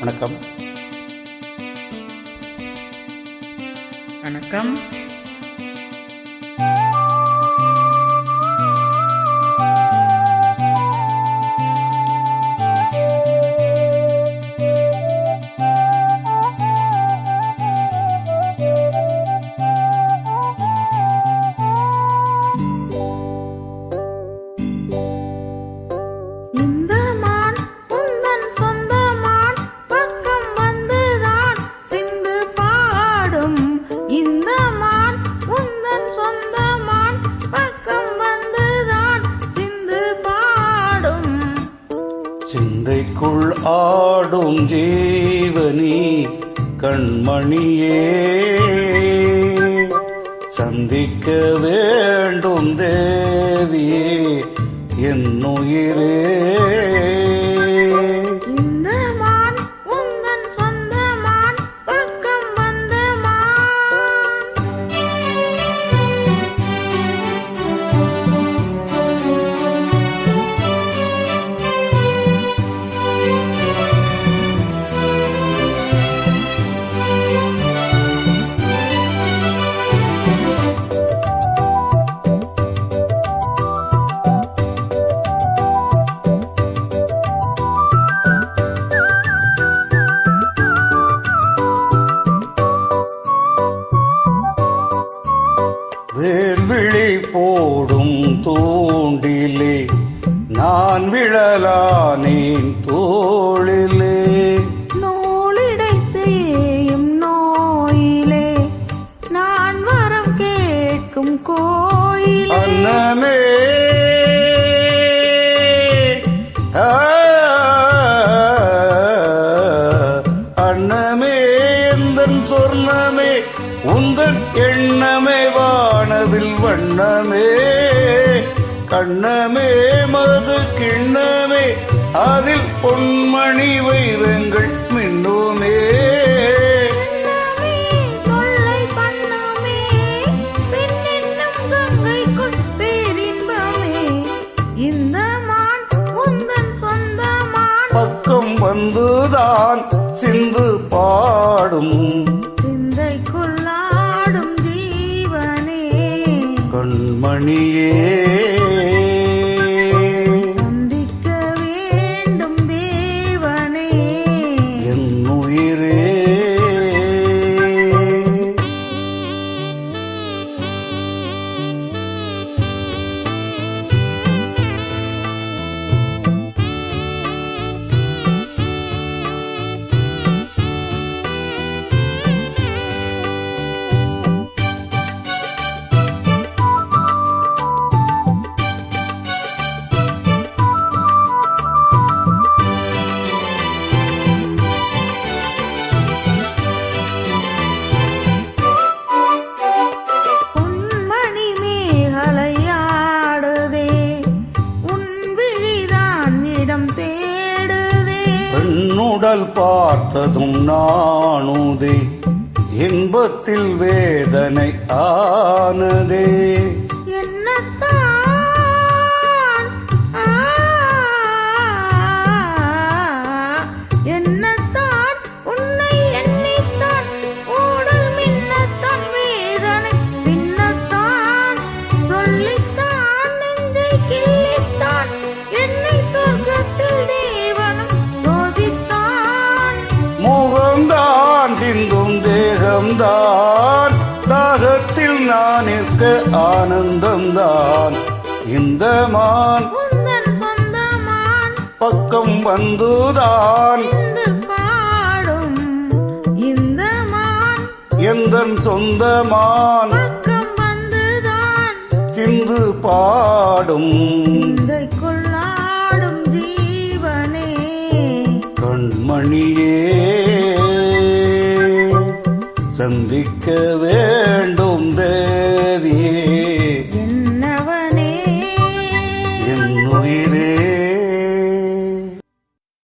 வணக்கம். வணக்கம். சிந்தைக்குள் ஆடும் ஜீவனி கண்மணியே, சந்திக்க வேண்டும் தேவியே என்னுயிரே. வேல்விழி போடும் தூண்டிலே நான் விழலானேன் தோளிலே, நூலிடைத்தேயும் நோயிலே நான் வரம் கேட்கும் கோயிலே. அன்னமே அன்னமே எந்தன் சொர்ணமே, உந்தன் எண்ணமே வானவில் வண்ணமே, கண்ணமே மது கிண்ணமே அதில் பொன்மணி வைரங்கள் மின்னுமே. பக்கம் வந்துதான் சிந்து பாடும் கண்மணியே, சந்திக்க வேண்டும் தேவனே என்னுயிரே. பெண்ணுடல் பார்த்ததும் நாணுதே, இன்பத்தில் வேதனை ஆனதே. சிந்தும் தேகம்தான் தாகத்தில் நான் இருக்க ஆனந்தம்தான். இந்த மான் பக்கம் வந்துதான் எந்தன் சொந்தமான் சிந்து பாடும் கண்மணியே, சந்திக்க வேண்டும் தேவியே